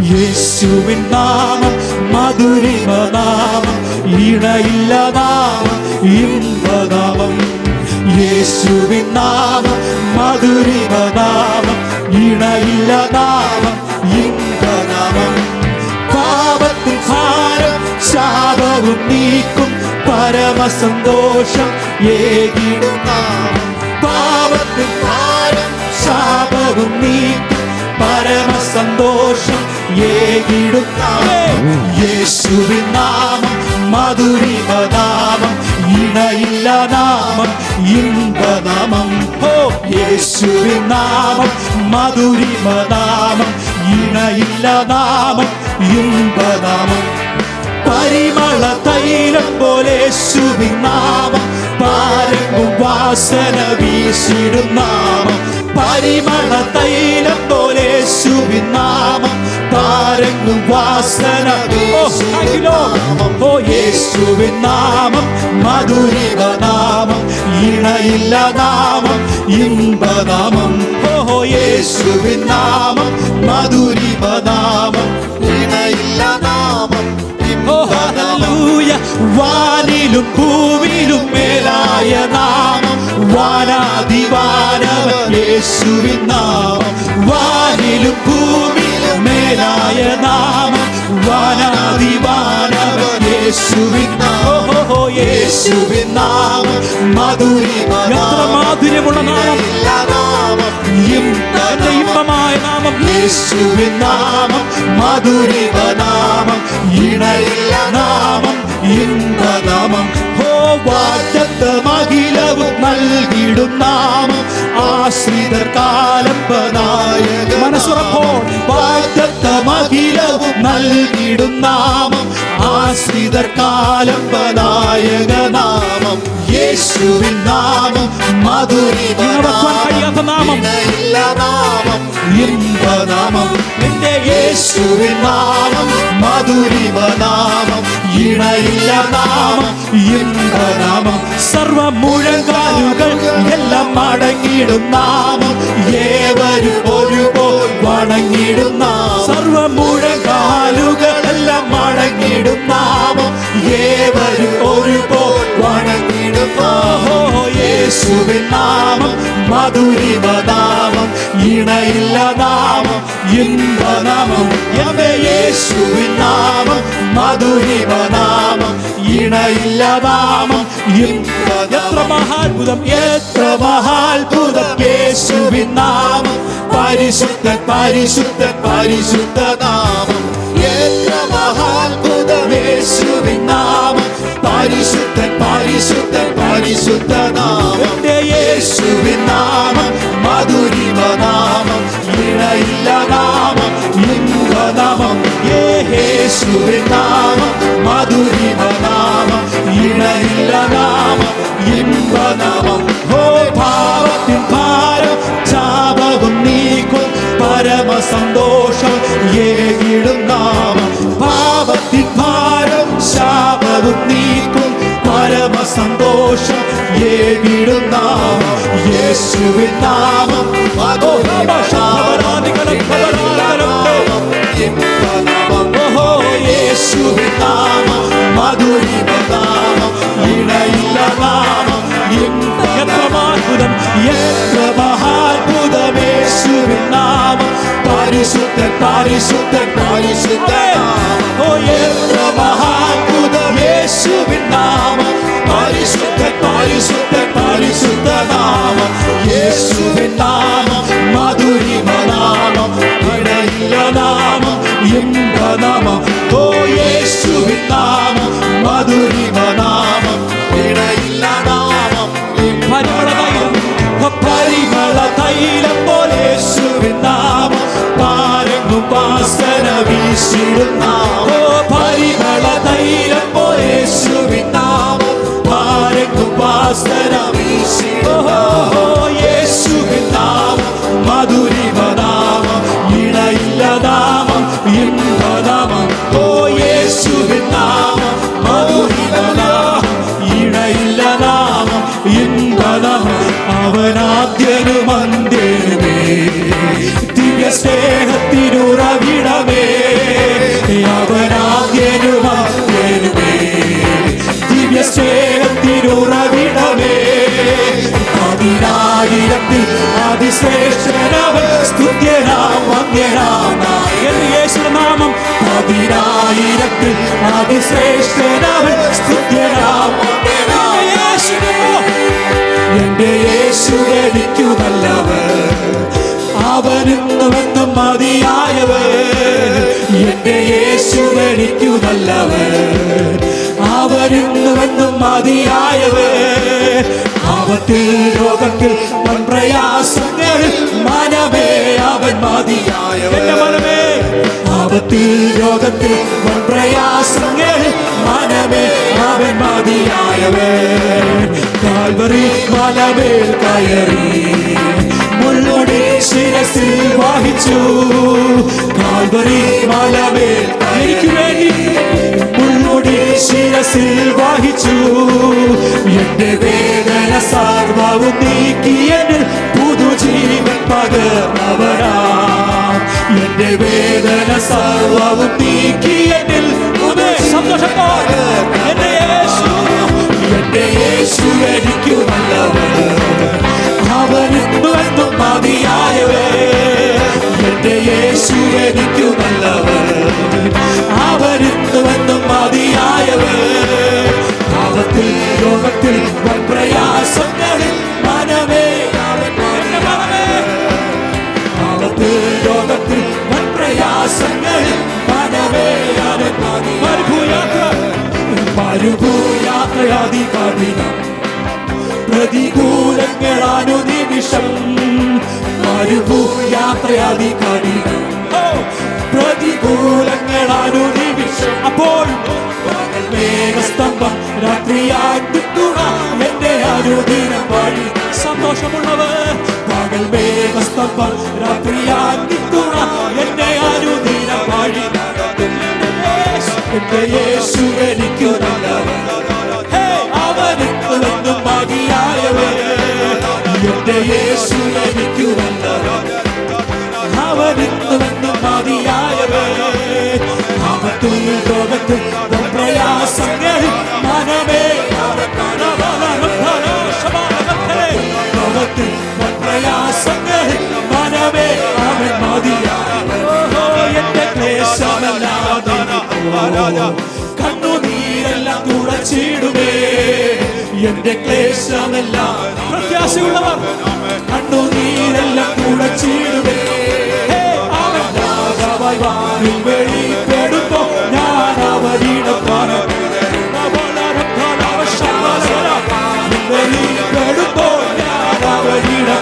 യേശുവിൻ നാമം മധുരിമ നാമം, ഇണയില്ല നാമം, ഇമ്പനാമം. യേശുവിൻ നാമം മധുരിമ നാമം, ഇണയില്ല നാമം, ഇമ്പനാമം. പാപത്തിൻ ഭാരം ശാപവും നീക്കും, പരമസന്തോഷം ഏകിടും നാമം. പാപത്തിൻ ഭാരം ശാപവും നീക്കും, പരമസന്തോഷം ഏകിടും നാമം. യേശുവിൻ നാമം മധുരിമ നാമം, ഇണയില്ല നാമം, ഇമ്പനാമം. ഓ യേശുവിൻ നാമം മധുരിമ നാമം, ഇണയില്ല നാമം, ഇമ്പനാമം. പരിമള തൈലം പോലെ യേശുവിൻ നാമം, പാരങ്ങും വാസന വീശിടും നാമം. പരിമള തൈലം പോലെ യേശുവിൻ നാമം, പാരങ്ങും വാസന വീശിടും നാമം. ഓ യേശുവിൻ നാമം മധുരിമ നാമം, ഇണയില്ല നാമം, ഇമ്പനാമം. ഓ യേശുവിൻ നാമം മധുരിമ നാമം, ഇണയില്ല നാമം. വാനിലും ഭൂമിയിലും മേലായ നാമം, വാനാധിവാനവൻ യേശുവിൻ നാമം. വാനിലും ഭൂമിയിലും മേലായ നാമം, വാനാധിവാനവൻ യേശുവിൻ നാമം. യേശുവിൻ നാമം മധുരിമ നാമം, മാധുര്യമുള്ള നാമം, ഇമ്പമായ നാമം. യേശുവിൻ നാമം മധുരിമ നാമം, ഇണയില്ല നാമം, ഇമ്പനാമം. ഓ വാഗ്ദത്തമഖിലവും നൽകിടും നാമം, ആശ്രിതർക്കാലംബനായക. മനസ്സുറപ്പോൾ വാഗ്ദത്തമഖിലവും നൽകിടും നാമം, ആശ്രിതർക്കാലംബനായക നാമം. യേശുവിൻ നാമം മധുരിമ നാമം, ഇണയില്ല നാമം, ഇമ്പനാമം. എന്റെ യേശുവിൻ നാമം മധുരിമ നാമം, ഇണയില്ല നാമം, ഇമ്പനാമം. സർവമുഴങ്കാലുകൾ എല്ലാം മടങ്ങിടും നാമം, ഏവരും ഒരുപോൽ വണങ്ങിടും നാമം. സർവമുഴങ്കാലുകൾ എല്ലാം മടങ്ങിടും നാമം, ഏവരും ഒരുപോൽ വണങ്ങിടും നാമം. യേശുവിൻ നാമം മധുരിമ നാമം, ഇണയില്ല നാമം, ഇമ്പനാമം. എന്റെ യേശുവിൻ നാമം മധുരിമ നാമം, ഇണയില്ല നാമം, ഇമ്പനാമം. എത്ര മഹാത്ഭുതം, എത്ര മഹാത്ഭുതം യേശുവിൻ നാമം. പരിശുദ്ധൻ പരിശുദ്ധൻ പരിശുദ്ധ നാമം, എത്ര മഹാത്ഭുതം യേശുവിൻ നാമം. പരിശുദ്ധൻ പരിശുദ്ധൻ പരിശുദ്ധ നാമം. യേശുവിൻ നാമം മധുരിമ നാമം, ഇണയില്ല നാമം, ഇമ്പനാമം. യേശുവിൻ നാമം മധുരിമ നാമം, ഇണയില്ല നാമം, ഇമ്പനാമം. ഓ പാപത്തിൻ ഭാരം ശാപവും നീക്കും, പരമസന്തോഷം ഏകിടും നാമം. പാപത്തിൻ ഭാരം ശാപവും നീക്കും, പരമസന്തോഷം ഏകിടും നാമം. യേശുവിൻ നാമം മധുരിമ നാമം, ഇമ്പനാമം. ഓ യേശുവിൻ നാമം മധുരിമ നാമം, ഇണയില്ല നാമം, ഇമ്പനാമം. എത്ര മഹാത്ഭുതം, എത്ര മഹാത്ഭുതം യേശുവിൻ നാമം. പരിശുദ്ധൻ പരിശുദ്ധൻ പരിശുദ്ധ നാമം. ഓ എത്ര മഹാത്ഭുതം യേശുവിൻ നാമം. പരിശുദ്ധൻ പരിശുദ്ധൻ പരിശുദ്ധ നാമം. യേശുവിൻ നാമം മധുരിമ നാമം, ഇണയില്ല നാമം, ഇമ്പനാമം. ഓ യേശുവിൻ നാമം മധുരിമ നാമം, ഇണയില്ല നാമം, പരിമള തൈലം പോലെ യേശുവിൻ നാമം. പാരങ്ങും വാസന വീശിടും നാമം. ഓ പരിമള തൈലം പോലെ യേശുവിൻ നാമം. പാരങ്ങും വാസന വീശിടും നാമം. യേശുവിൻ നാമം മധുരിമ നാമം, ഇണയില്ല നാമം, ഇമ്പനാമം. ഓ യേശുവിൻ നാമം മധുരിമ നാമം, ഇണയില്ല നാമം, ഇമ്പനാമം. അവനാദ്യനും അന്ത്യനുമേ, ദിവ്യ സ്നേഹത്തിനുറവിടമേ. അതിശ്രേഷ്ഠനവൻ സ്തുത്യനാം വന്ദ്യനാം നായകൻ യേശുനാമം പതിനായിരത്തിൽ അതിശ്രേഷ്ഠനവൻ സ്തുത്യനാം വന്ദ്യനാം എന്റെ യേശു എനിക്കു നല്ലവൻ അവനെന്നുമെന്നും മതിയായവൻ എന്റെ യേശു എനിക്കു നല്ലവൻ അവനെന്നുമെന്നും മതിയായവൻ ആപത്തിൽ രോഗത്തിൽ പ്രയാസങ്ങളിൽ മനമേ അവൻ മതിയായവൻ മനമേ ആപത്തിൽ രോഗത്തിൽ പ്രയാസങ്ങളിൽ മനമേ അവൻ മതിയായവൻ കാൽവറി മലമേൽ കയറി മുൾമുടി ശിരസിൽ വഹിച്ചു കാൽവറി മലമേൽ എനിക്ക് വേണ്ടി മുൾമുടി ശിരസിൽ വഹിച്ചു എന്റെ വേദന സർവവും നീക്കിയെന്നിൽ പുതുജീവൻ പകർന്നവനാം എന്റെ വേദന സർവവും നീക്കിയെന്നിൽ സന്തോഷത്തോടെ എന്റെ യേശു എനിക്കു നല്ലവൻ അവനെന്നുമെന്നും മതിയായവൻ എന്റെ യേശു എനിക്കു നല്ലവൻ അവനെന്നുമെന്നും മതിയായവൻ ആപത്തിൽ രോഗത്തിൽ പ്രയാസങ്ങളിൽ മനമേ അവൻ ആപത്തിൽ രോഗത്തിൽ പ്രയാസങ്ങളിൽ മനമേ അവൻ മരുഭൂയാത്രയാതി കഠിനം പ്രതികൂലങ്ങളാനു നിമിഷം മരുഭൂയാത്രയാതി കഠിനം പ്രതികൂലങ്ങളാനു നിമിഷം അപ്പോൾ പകൽ മേഘസ്തംഭം രാത്രിയാകുക എന്റെ അനുദിനം വഴി സന്തോഷമുള്ളവർ പകൽ മേഘസ്തംഭം രാത്രിയാകുക എന്റെ അനുദിനം വഴി എന്റെ യേശു എനിക്കു നല്ലവൻ അവനെന്നുമെന്നും മതിയായവൻ എന്റെ യേശു എനിക്കു നല്ലവൻ അവനെന്നുമെന്നും മതിയായവൻ ആപത്തിൽ രോഗത്തിൽ പ്രയാസങ്ങളിൽ മനമേ രോഗത്തിൽ പ്രയാസങ്ങളിൽ മനമേ അവൻ മതിയായവൻ എന്റെ ക്ലേശമല്ലാതെ കണ്ണുനീരെല്ലാം തുടച്ചിടുമേ എന്റെ ക്ലേശമെല്ലാം പ്രത്യാശയുള്ളവർ കണ്ണുനീരെല്ലാം തുടച്ചിടുമേ അവൻ രാജാവായി വാനിൽ വെളിപ്പെടുമ്പോ ഞാൻ അവരുടെ വെളിപ്പെടുമ്പോ ഞാൻ അവരുടെ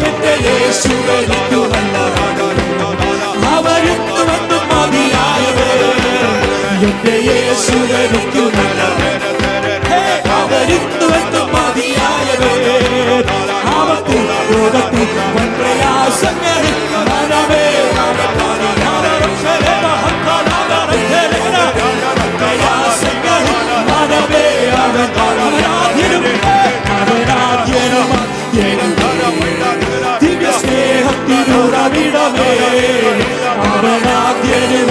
എന്റെ യേശു എനിക്കു നല്ലവൻ അവനെന്നുമെന്നും മതിയായവൻ എന്റെ യേശു എനിക്കു നല്ലവൻ അവനെന്നുമെന്നും മതിയായവൻ ആപത്തിൽ രോഗത്തിൽ പ്രയാസങ്ങളിൽ മനമേ പ്രയാസങ്ങളിൽ മനമേ അവനാദ്യനും ദിവ്യ സ്നേഹത്തിനുറവിടമേ അവനാദ്യനും